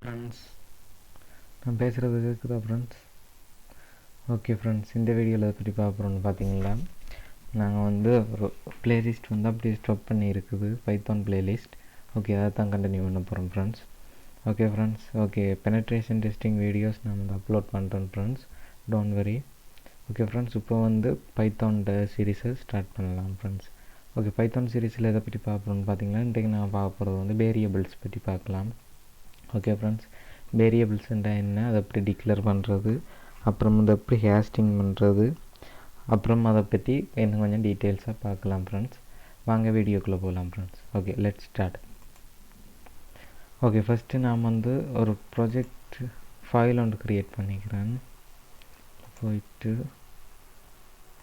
Friends, நான் பேசுகிறது கேட்குதா ஃப்ரெண்ட்ஸ்? ஓகே ஃப்ரெண்ட்ஸ், இந்த வீடியோவில் எதை பற்றி பார்க்க போகிறோம்னு பார்த்தீங்களா, நாங்கள் வந்து ஒரு ப்ளேலிஸ்ட் வந்து அப்படியே ஸ்டாப் பண்ணி இருக்குது, பைத்தான் ப்ளேலிஸ்ட். ஓகே, அதை தான் கண்டினியூ பண்ண போகிறோம் friends. Okay friends, okay penetration testing videos நான் வந்து அப்லோட் பண்ணுறேன் friends, don't worry. Okay friends, இப்போ வந்து பைத்தானோட சீரீஸை ஸ்டார்ட் பண்ணலாம் ஃப்ரெண்ட்ஸ். ஓகே, பைத்தான் சீரீஸில் எதை பற்றி பார்க்குறோன்னு பார்த்தீங்கன்னா, இன்றைக்கு நான் பார்க்க போகிறது வந்து வேரியபிள்ஸ் பற்றி பார்க்கலாம். ஓகே ஃப்ரெண்ட்ஸ், வேரியபிள்ஸ்ன்றால் என்ன, அதை எப்படி டிக்ளேர் பண்ணுறது, அப்புறம் அதை எப்படி ஹேஸ்டிங் பண்ணுறது, அப்புறம் அதை பற்றி இன்னும் கொஞ்சம் டீட்டெயில்ஸாக பார்க்கலாம் ஃப்ரெண்ட்ஸ். வாங்க வீடியோக்குள்ளே போகலாம் friends. Okay, let's start. Okay, first நான் வந்து ஒரு ப்ராஜெக்ட் ஃபைல் ஒன்று க்ரியேட் பண்ணிக்கிறேன். போயிட்டு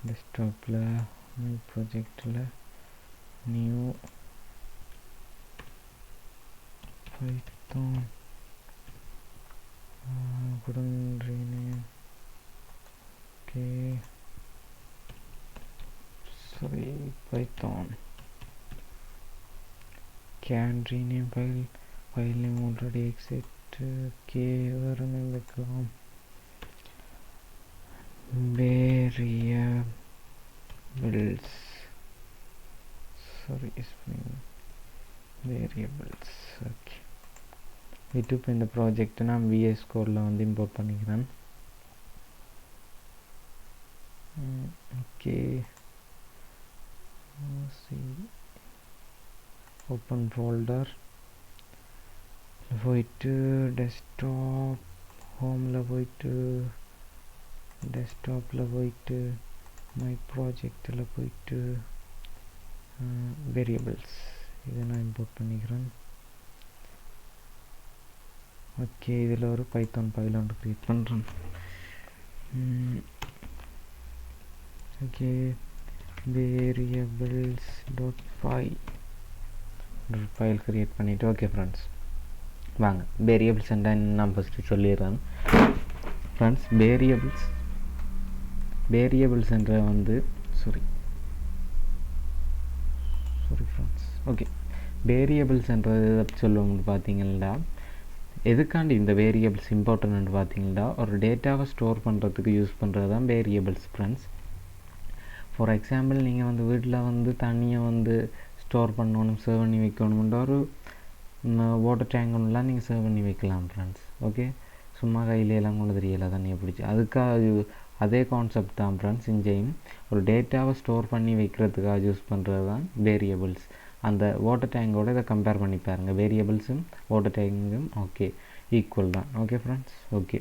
டெஸ்க்டாப்பில் நியூ ப்ராஜெக்டில் new Python couldn't rename. Okay, sorry, Python can rename file name already exit. Okay, வேறு என்ன வைக்கலாம், variables, sorry variables. ஓகே, இது இப்போ இந்த ப்ராஜெக்டை நான் VS கோடில் வந்து இம்போர்ட் பண்ணிக்கிறேன். ஓகே, ஓப்பன் ஃபோல்டர் போயிட்டு டெஸ்க்டாப் ஹோமில் போயிட்டு டெஸ்க்டாப்பில் போயிட்டு மை ப்ராஜெக்டில் போயிட்டு வேரியபிள்ஸ் இதை நான் இம்போர்ட் பண்ணிக்கிறேன். ஓகே, இதில் ஒரு பைத்தான் ஃபைல் ஒன்று க்ரியேட் பண்ணுறேன். ஓகே, variables.py ஒரு ஃபைல் க்ரியேட் பண்ணிவிட்டு, ஓகே ஃப்ரெண்ட்ஸ் வாங்க வேரியபிள்ஸ் என்ன நான் ஃபஸ்ட்டு சொல்லிடுறேன் ஃப்ரெண்ட்ஸ். வேரியபிள்ஸ் என்ற வந்து சாரி ஃப்ரெண்ட்ஸ். ஓகே, வேரியபிள்ஸ்ன்றது சொல்லுவோம்னு பார்த்தீங்கன்னா, எதுக்காண்டி இந்த வேரியபிள்ஸ் இம்பார்ட்டன்ட்னு பார்த்தீங்கன்னா, ஒரு டேட்டாவை ஸ்டோர் பண்ணுறதுக்கு யூஸ் பண்ணுறது தான் வேரியபிள்ஸ் ஃப்ரெண்ட்ஸ். ஃபார் எக்ஸாம்பிள், நீங்கள் வந்து வீட்டில் வந்து தண்ணியை வந்து ஸ்டோர் பண்ணணும், சேவ் பண்ணி வைக்கணும்ன்ற ஒரு வாட்டர் டேங்க் ஒன்றுலாம் நீங்கள் சேவ் பண்ணி வைக்கலாம் ஃப்ரெண்ட்ஸ். ஓகே, சும்மா கையிலெல்லாம் கொண்டு தெரியல தண்ணியை பிடிச்சி, அதுக்காக அதே கான்செப்ட் தான் ஃப்ரெண்ட்ஸ். இங்கேயும் ஒரு டேட்டாவை ஸ்டோர் பண்ணி வைக்கிறதுக்காக யூஸ் பண்ணுறது தான் வேரியபிள்ஸ். அந்த வாட்டர் டேங்கோட இதை கம்பேர் பண்ணி பாருங்கள், வேரியபிள்ஸும் வாட்டர் டேங்கும் ஓகே ஈக்குவல் தான். ஓகே ஃப்ரெண்ட்ஸ், ஓகே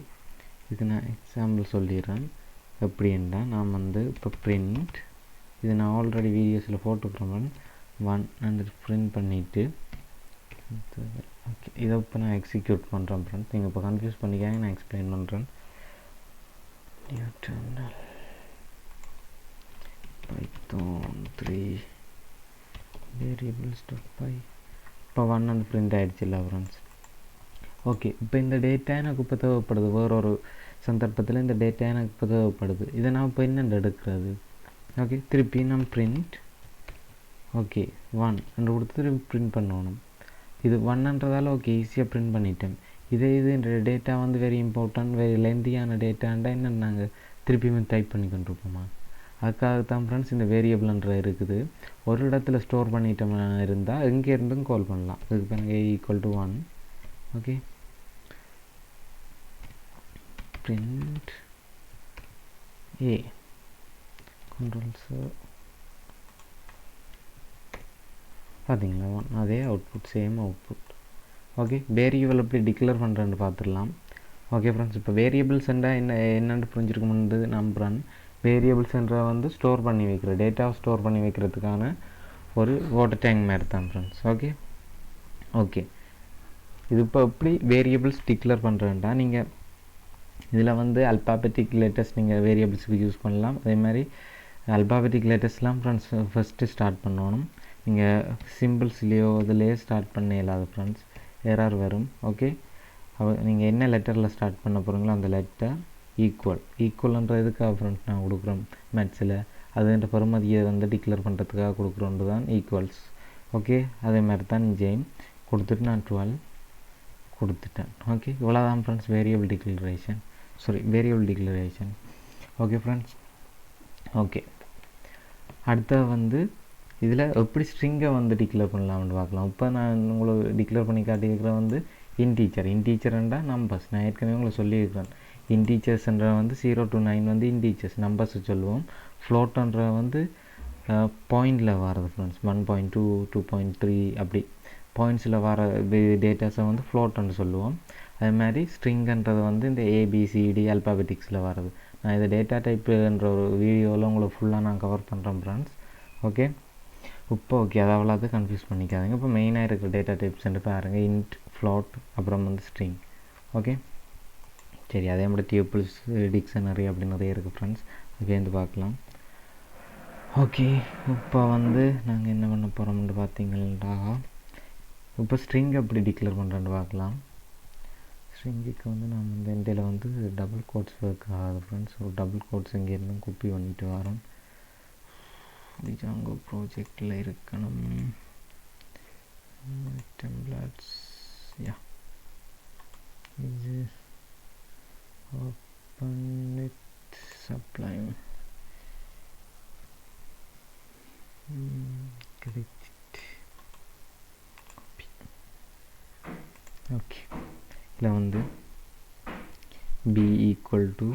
இது நான் எக்ஸாம்பிள் சொல்லிடுறேன். எப்படின்னா, நான் வந்து இப்போ பிரிண்ட், இது நான் ஆல்ரெடி வீடியோஸில் போட்டுக்கிறேன் 1 பிரிண்ட் பண்ணிவிட்டு, ஓகே இதை இப்போ நான் எக்ஸிக்யூட் பண்ணுறேன் ஃப்ரெண்ட்ஸ். நீங்கள் இப்போ கன்ஃபியூஸ் பண்ணிக்காங்க, நான் எக்ஸ்பிளைன் பண்ணுறேன். நியூ டெர்மினல் பைத்தான் 3 variables.py இப்போ 1 பிரிண்ட் ஆகிடுச்சு இல்லை ஃப்ரெண்ட்ஸ். ஓகே, இப்போ இந்த டேட்டா எனக்கு இப்போ தேவைப்படுது, வேறொரு சந்தர்ப்பத்தில் இந்த டேட்டா எனக்கு இப்போ தேவைப்படுது. இதை நான் இப்போ என்னென்று எடுக்கிறது? ஓகே, திருப்பி நான் பிரிண்ட் ஓகே 1 என்று கொடுத்து திருப்பி பிரிண்ட் பண்ணணும். இது 1ன்றதால ஓகே ஈஸியாக பிரிண்ட் பண்ணிட்டேன். இது இந்த டேட்டா வந்து வெரி இம்பார்ட்டன்ட், வெரி லென்த்தியான டேட்டாண்டா என்ன நாங்கள் திருப்பியும் டைப் பண்ணி கொண்டிருப்போமா? அதுக்காகத்தான் ஃப்ரெண்ட்ஸ் இந்த வேரியபிள்ன்ற இருக்குது. ஒரு இடத்துல ஸ்டோர் பண்ணிட்டோம்னா இருந்தால் எங்கே இருந்தும் கால் பண்ணலாம். இதுக்கு பாருங்க a=1. Okay, print a controls பார்த்தீங்களா 1, அதே output, same output. Okay, variable எப்படி டிக்ளேர் பண்ணுறேன்னு பார்த்துடலாம். ஓகே ஃப்ரெண்ட்ஸ், இப்போ வேரியபிள்ஸ் என்னென்னு புரிஞ்சிருக்கும்னு நம்புகிறேன். வேரியபிள்ஸ் என்ற வந்து ஸ்டோர் பண்ணி வைக்கிற டேட்டாவை ஸ்டோர் பண்ணி வைக்கிறதுக்கான ஒரு வாட்டர் டேங்க் மாதிரி தான் ஃப்ரெண்ட்ஸ். ஓகே ஓகே, இது இப்போ எப்படி வேரியபிள்ஸ் டிக்ளேர் பண்ணுறேன்டா, நீங்கள் இதில் வந்து அல்பாபெட்டிக் லெட்டர்ஸ் நீங்கள் வேரியபிள்ஸுக்கு யூஸ் பண்ணலாம். அதே மாதிரி அல்பாபெட்டிக் லெட்டர்ஸ்லாம் ஃப்ரெண்ட்ஸ் ஃபஸ்ட்டு ஸ்டார்ட் பண்ணணும். நீங்கள் சிம்பிள்ஸ்லேயோ இதிலேயே ஸ்டார்ட் பண்ண இயலாது ஃப்ரெண்ட்ஸ், எரர் வரும். ஓகே, நீங்கள் என்ன லெட்டரில் ஸ்டார்ட் பண்ண போகிறீங்களோ அந்த லெட்டர் ஈக்குவல்ன்றதுக்காக ஃப்ரெண்ட்ஸ் நான் கொடுக்குறோம் மேத்ஸில், அதுன்ற பெருமதியை வந்து டிக்ளேர் பண்ணுறதுக்காக கொடுக்குறோன்றது தான் ஈக்குவல்ஸ். ஓகே, அதே மாதிரி தான் இங்கேயும் கொடுத்துட்டு நான் 12 கொடுத்துட்டேன். ஓகே, இவ்வளோதான் friends variable declaration. Okay friends. Okay, அடுத்தது வந்து இதில் எப்படி ஸ்ட்ரிங்கை வந்து டிக்ளேர் பண்ணலாம்னு பார்க்கலாம். இப்போ நான் உங்களுக்கு டிக்ளேர் பண்ணி காட்டியிருக்கிற வந்து இன்டீச்சர்ன்றா நம்பர்ஸ். நான் ஏற்கனவே உங்களை சொல்லியிருக்கிறேன். இன்டீச்சர்ஸ்ன்ற வந்து 0 to 9 வந்து இன்டீச்சர்ஸ் நம்பர்ஸ் சொல்லுவோம். ஃப்ளோட்டுன்ற வந்து பாயிண்டில் வரது ஃப்ரெண்ட்ஸ். 1.2 2.3 அப்படி பாயிண்ட்ஸில் வர டேட்டாஸை வந்து ஃப்ளோட்டுன்னு சொல்லுவோம். அதே மாதிரி ஸ்ட்ரிங்கன்றது வந்து இந்த ஏபிசிடி அல்பாபெட்டிக்ஸில் வரது. நான் இதை டேட்டா டைப்புன்ற ஒரு வீடியோவில் உங்களுக்கு ஃபுல்லாக நான் கவர் பண்ணுறேன் ஃப்ரெண்ட்ஸ். ஓகே, இப்போ ஓகே, அதாவது கன்ஃபியூஸ் பண்ணிக்காதீங்க. இப்போ மெயினாக இருக்கிற டேட்டா டைப்ஸ்ன்னு பாருங்கள். இன்ட், ஃப்ளோட், அப்புறம் வந்து ஸ்ட்ரிங். ஓகே, சரி, அதே மாதிரி டியூபிள்ஸ், டிக்ஷனரி அப்படி நிறைய இருக்குது ஃப்ரெண்ட்ஸ். அதுலேருந்து பார்க்கலாம். ஓகே, இப்போ வந்து நாங்கள் என்ன பண்ண போகிறோம்னு பார்த்தீங்கன்னா, இப்போ ஸ்ட்ரிங் எப்படி டிக்ளேர் பண்ணுறேன்னு பார்க்கலாம். ஸ்ட்ரிங்குக்கு வந்து நான் இந்த இதில் வந்து டபுள் கோட்ஸ் ஒர்க் ஆகாது ஃப்ரெண்ட்ஸ். ஒரு டபுள் கோட்ஸ் இங்கேருந்து காப்பி பண்ணிட்டு வரோம். டிஜாங்கோ ப்ராஜெக்டில் இருக்கணும். டெம்ப்ளேட்ஸ், யா, இது ஓப்பன் வித் சப்ளைம். ஓகே, இதில் வந்து B equal to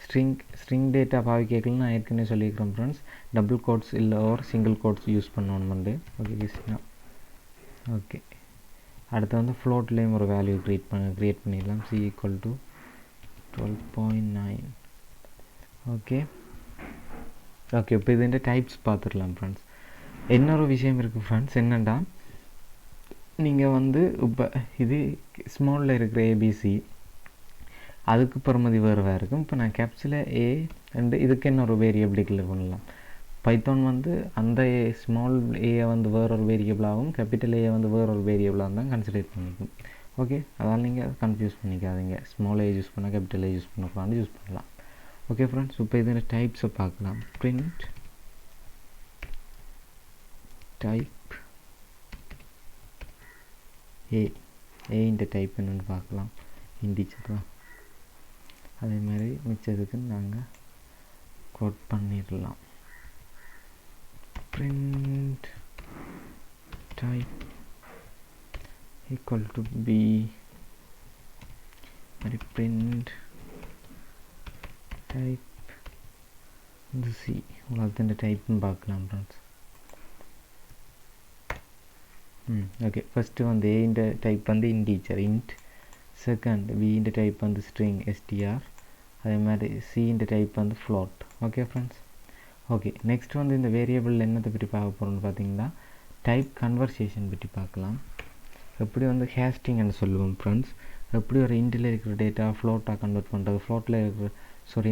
string data பாவிக்கல நான் ஏற்கனவே சொல்லியிருக்கிறேன் ஃப்ரெண்ட்ஸ். டபுள் கோட்ஸ் இல்லை ஒரு சிங்கிள் கோட்ஸ் யூஸ் பண்ணணும். ஓகே கிருஷ்ணா. ஓகே, அடுத்து வந்து ஃப்ளோட்லேயும் ஒரு வேல்யூ க்ரியேட் பண்ணிடலாம். C equal to 12.9. Okay okay, இப்போ இதுன்ற டைப்ஸ் பார்த்துடலாம் ஃப்ரெண்ட்ஸ். இன்னொரு விஷயம் இருக்குது ஃப்ரெண்ட்ஸ், என்னென்னா நீங்கள் வந்து இப்போ இது ஸ்மாலில் இருக்கிற ஏபிசி அதுக்கு பெறுமதி வேறு இருக்கும். இப்போ நான் கேப்ஸில் ஏ அண்டு இதுக்கு என்ன ஒரு வேரியபிள் டிக்ளேர் பண்ணலாம். பைத்தான் வந்து அந்த ஸ்மால் ஏயை வந்து வேறொரு வேரியபிளாகவும் கேபிட்டல் ஏயை வந்து வேறொரு வேரியபிளாக தான் கன்சிடர் பண்ணிக்கும். ஓகே, அதனால் நீங்கள் கன்ஃபியூஸ் பண்ணிக்காதீங்க. ஸ்மால் ஏ யூஸ் பண்ணால் கேபிட்டல் ஏ யூஸ் பண்ணக்கூடாது, யூஸ் பண்ணலாம். ஓகே ஃப்ரெண்ட்ஸ், இப்போ இதில் டைப்ஸை பார்க்கலாம். பிரிண்ட் டைப் ஏன்ற டைப் என்னென்னு பார்க்கலாம். இன்டிஜர் தான். அதே மாதிரி மிச்சதுக்கு நாங்கள் கோட் பண்ணிடலாம். print type equal to b, and print type the c. உங்களுக்கு இந்த டைப்னு பார்க்கலாம் ஃப்ரெண்ட்ஸ். ஓகே, ஃபஸ்ட்டு வந்து ஏன்ற டைப் வந்து இன்டீஜர் இன்ட், செகண்ட் பின்ற டைப் வந்து ஸ்ட்ரிங் எஸ்டிஆர், அதே மாதிரி சின்ற டைப் வந்து float. Okay friends. Okay, next வந்து இந்த வேரியபிள் என்னத்தை பற்றி பார்க்க போகிறோம்னு பார்த்தீங்கன்னா டைப் கன்வர்சேஷன் பற்றி பார்க்கலாம். எப்படி வந்து ஹேஸ்டிங்னு சொல்லுவோம் ஃப்ரெண்ட்ஸ். எப்படி ஒரு இண்டில் இருக்கிற டேட்டா ஃப்ளோட்டாக கன்வெர்ட் பண்ணுறது,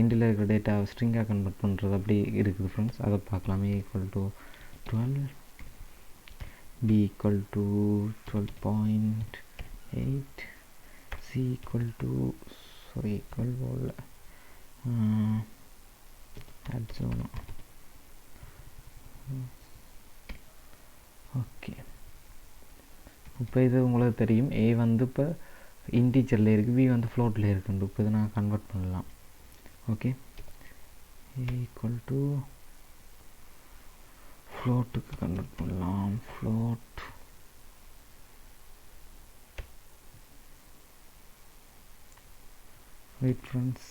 இண்டில் இருக்கிற டேட்டா ஸ்ட்ரிங்காக கன்வெர்ட் பண்ணுறது அப்படி இருக்குது ஃப்ரெண்ட்ஸ். அதை பார்க்கலாம். a equal to 12, b equal to 12.8, c equal to equal add zone. Okay, இப்போ இது உங்களுக்கு தெரியும். a வந்து இப்போ இன்டீஜரில் இருக்குது, b வந்து ஃப்ளோட்டில் இருக்குது. இப்போ இதை நான் கன்வெர்ட் பண்ணலாம். ஓகே, a equal to ஃப்ளோட்டுக்கு கன்வெர்ட் பண்ணலாம். Float wait friends.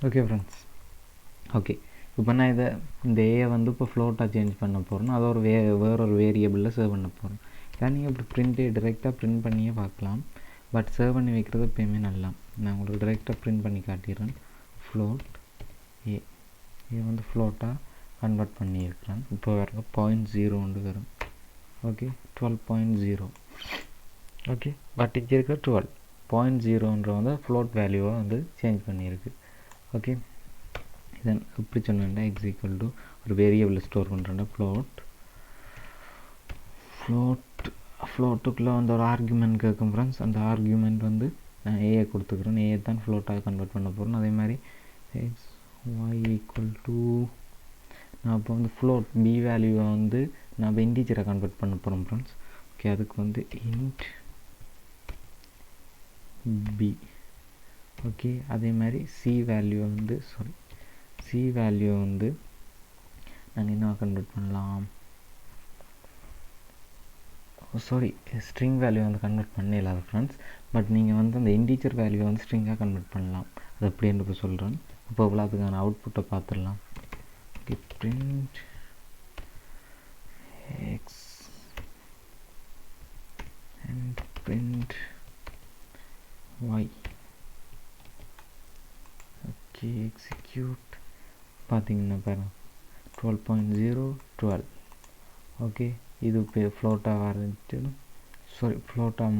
Okay friends. Okay, இப்போ நான் இந்த ஏயை வந்து இப்போ ஃப்ளோட்டாக சேஞ்ச் பண்ண போகிறேன். அதை ஒரு வேறொரு வேரியபிளில் சேவ் பண்ண போகிறேன். இதை நீங்கள் இப்படி டிரெக்டாக பிரிண்ட் பண்ணியே பார்க்கலாம். பட் சேவ் பண்ணி வைக்கிறது எப்பயுமே நல்லா. நான் உங்களுக்கு டிரெக்டாக பிரிண்ட் பண்ணி காட்டிடுறேன். ஃப்ளோட் ஏ வந்து ஃப்ளோட்டாக கன்வெர்ட் பண்ணியிருக்கிறேன். இப்போ வேறு 0.0 வரும். ஓகே, 12.0. ஓகே, பட் இங்கே இருக்கிற 12.0ன்ற வந்து ஃப்ளோட் வேல்யூவை வந்து சேஞ்ச் பண்ணியிருக்கு. ஓகே, இதன் எப்படி சொன்னேன்னா எக்ஸ் ஈக்குவல் டு ஒரு வேரியபிள் ஸ்டோர் பண்ணுறேன்னா ஃப்ளோட்டுக்குள்ளே வந்து ஒரு ஆர்குமெண்ட் கேட்கும் ஃப்ரெண்ட்ஸ். அந்த ஆர்குமெண்ட் வந்து நான் ஏஐ கொடுத்துக்கிறேன். ஏஐ தான் ஃப்ளோட்டாக கன்வெர்ட் பண்ண போகிறேன். அதே மாதிரி எக்ஸ் ஒய் ஈக்குவல் டு நான் இப்போ வந்து ஃப்ளோட் பி வேல்யூவை வந்து நான் இப்போ இன்டீஜரை கன்வெர்ட் பண்ண போகிறோம் ஃப்ரெண்ட்ஸ். ஓகே, அதுக்கு வந்து இன்ட் பி. ஓகே, அதே மாதிரி சி வேல்யூவை வந்து நாங்கள் என்ன கன்வெர்ட் பண்ணலாம், ஸ்ட்ரிங் வேல்யூ வந்து கன்வெர்ட் பண்ணிடலாம் ஃப்ரெண்ட்ஸ். பட் நீங்கள் வந்து அந்த இன்டீஜர் வேல்யூவை வந்து ஸ்ட்ரிங்காக கன்வெர்ட் பண்ணலாம். அது எப்படின்னு இப்போ சொல்கிறேன். இப்போ அதுக்கான அவுட்புட்டை பார்த்துடலாம். Okay, print x and print y. Okay, execute பார்த்தீங்கன்னா பாருங்கள் 12.012. ஓகே, இது இப்போ ஃப்ளோட்டாக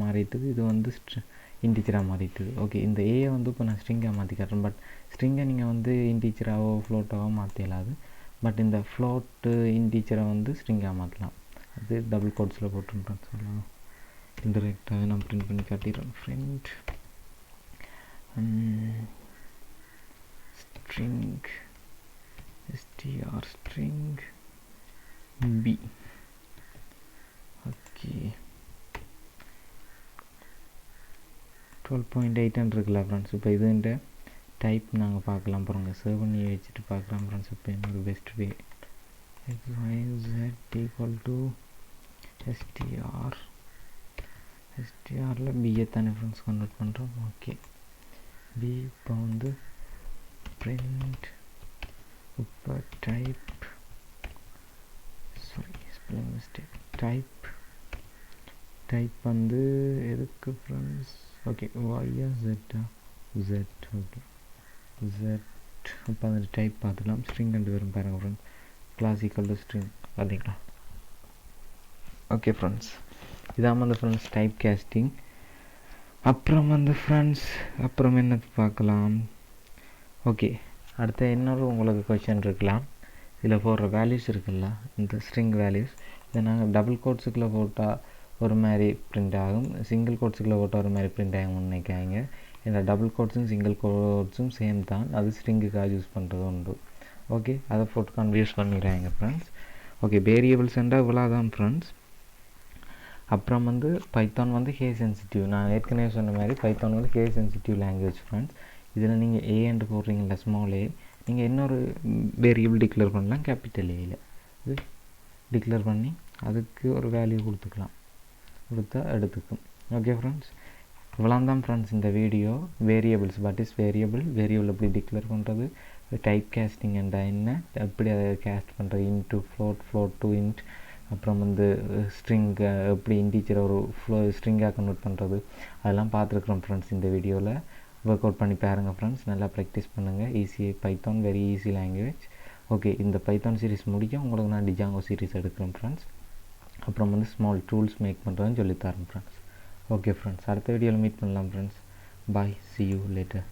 மாறிட்டுது. இது வந்து இன்டீஜராக மாறிட்டுது. ஓகே, இந்த ஏயை வந்து இப்போ நான் ஸ்ட்ரிங்காக மாற்றி காட்டுறேன். பட் ஸ்ட்ரிங்கை நீங்கள் வந்து இன்டீஜராகவோ ஃப்ளோட்டாகவோ மாற்றிடலாது. பட் இந்த ஃப்ளோட்டு இன்டீஜரை வந்து ஸ்ட்ரிங்காக மாற்றலாம். அது டபுள் கோட்ஸில் போட்டுருப்பேன் சொல்லலாம். இன்டெரக்டாகவே நான் பிரிண்ட் பண்ணி காட்டிடுறேன். print string str string b. Okay, 12.8 இருக்குல்ல ஃப்ரெண்ட்ஸ். இப்போ இதுன்ற டைப் நாங்கள் பார்க்கலாம் பாருங்கள். சேவ் பண்ணி வச்சுட்டு பார்க்கலாம் ஃப்ரெண்ட்ஸ். இப்போ என்னோட best way xyz equal to strல பிஏ தானே ஃப்ரெண்ட்ஸ் கன்வெர்ட் பண்ணுறோம். ஓகே, பி இப்போ வந்து print இப்போ ஸ்பெல்லிங் மிஸ்டேக் டைப் வந்து எதுக்கு ஃப்ரெண்ட்ஸ். ஓகே, ஒய்யா ஜெட்டா ஜெட். Okay, zed. இப்போ அந்த டைப் பார்த்துக்கலாம். ஸ்ட்ரிங் ரெண்டு பேரும் பாருங்கள் ஃப்ரெண்ட்ஸ். கிளாசிக்கல் ஸ்ட்ரிங் பார்த்தீங்களா. ஓகே ஃப்ரெண்ட்ஸ், இதாமல் வந்து ஃப்ரெண்ட்ஸ் டைப் கேஸ்டிங். அப்புறம் வந்து ஃப்ரெண்ட்ஸ் அப்புறம் என்ன பார்க்கலாம். ஓகே, அடுத்த இன்னொரு உங்களுக்கு கொஷின் இருக்கலாம். இதில் போடுற வேல்யூஸ் இருக்குல்ல, இந்த ஸ்ட்ரிங் வேல்யூஸ், இதை நாங்கள் டபுள் கோட்ஸுக்குள்ளே போட்டால் ஒரு மாதிரி பிரிண்ட் ஆகும், சிங்கிள் கோட்ஸுக்குள்ளே போட்டால் ஒரு மாதிரி பிரிண்ட் ஆகும்னு நினைக்காங்க. இந்த டபுள் கோட்ஸும் சிங்கிள் கோட்ஸும் சேம் தான். அது ஸ்ட்ரிங்குக்காக யூஸ் பண்ணுறது உண்டு. ஓகே, அதை போட்டு கன்ஃபியூஸ் பண்ணிடுறாங்க ஃப்ரெண்ட்ஸ். ஓகே, வேரியபிள்ஸ்ன்றால் இவ்வளோ தான் ஃப்ரெண்ட்ஸ். அப்புறம் வந்து பைத்தான் வந்து ஹே சென்சிட்டிவ். நான் ஏற்கனவே சொன்ன மாதிரி பைத்தான் வந்து ஹே சென்சிட்டிவ் லாங்குவேஜ் ஃப்ரெண்ட்ஸ். இதில் நீங்கள் ஏன்னு போடுறீங்களா, ஸ்மால் ஏ, நீங்கள் இன்னொரு வேரியபிள் டிக்ளேர் பண்ணலாம் கேபிட்டல் ஏயில். இது டிக்ளேர் பண்ணி அதுக்கு ஒரு வேல்யூ கொடுத்தா எடுத்துக்கும். ஓகே ஃப்ரெண்ட்ஸ், இவ்வளோ தான் ஃப்ரெண்ட்ஸ் இந்த video. Variables, what is variable எப்படி டிக்ளேர் பண்ணுறது, டைப் கேஸ்டிங் என்ற என்ன, எப்படி அதை கேஸ்ட் பண்ணுறது, இன்ட்டு ஃப்ளோட் டு இன்ட், அப்புறம் வந்து ஸ்ட்ரிங் எப்படி இன்டீஜரை ஒரு ஸ்ட்ரிங்காக கன்வெர்ட் பண்ணுறது, அதெல்லாம் பார்த்துருக்குறோம் ஃப்ரெண்ட்ஸ். இந்த வீடியோவில் ஒர்க் அவுட் பண்ணி பாருங்கள் ஃப்ரெண்ட்ஸ். நல்லா ப்ராக்டிஸ் பண்ணுங்கள். Python very easy language. Okay, இந்த பைத்தான் சீரிஸ் முடிக்க உங்களுக்கு நான் டிஜாங்கோ சீரிஸ் எடுக்கிறேன் ஃப்ரெண்ட்ஸ். அப்புறம் வந்து ஸ்மால் டூல்ஸ் மேக் பண்ணுறதுன்னு சொல்லித்தரேன் ஃப்ரெண்ட்ஸ். ஓகே ஃப்ரெண்ட்ஸ், அடுத்த வீடியோவில் மீட் பண்ணலாம் friends. Bye, see you later.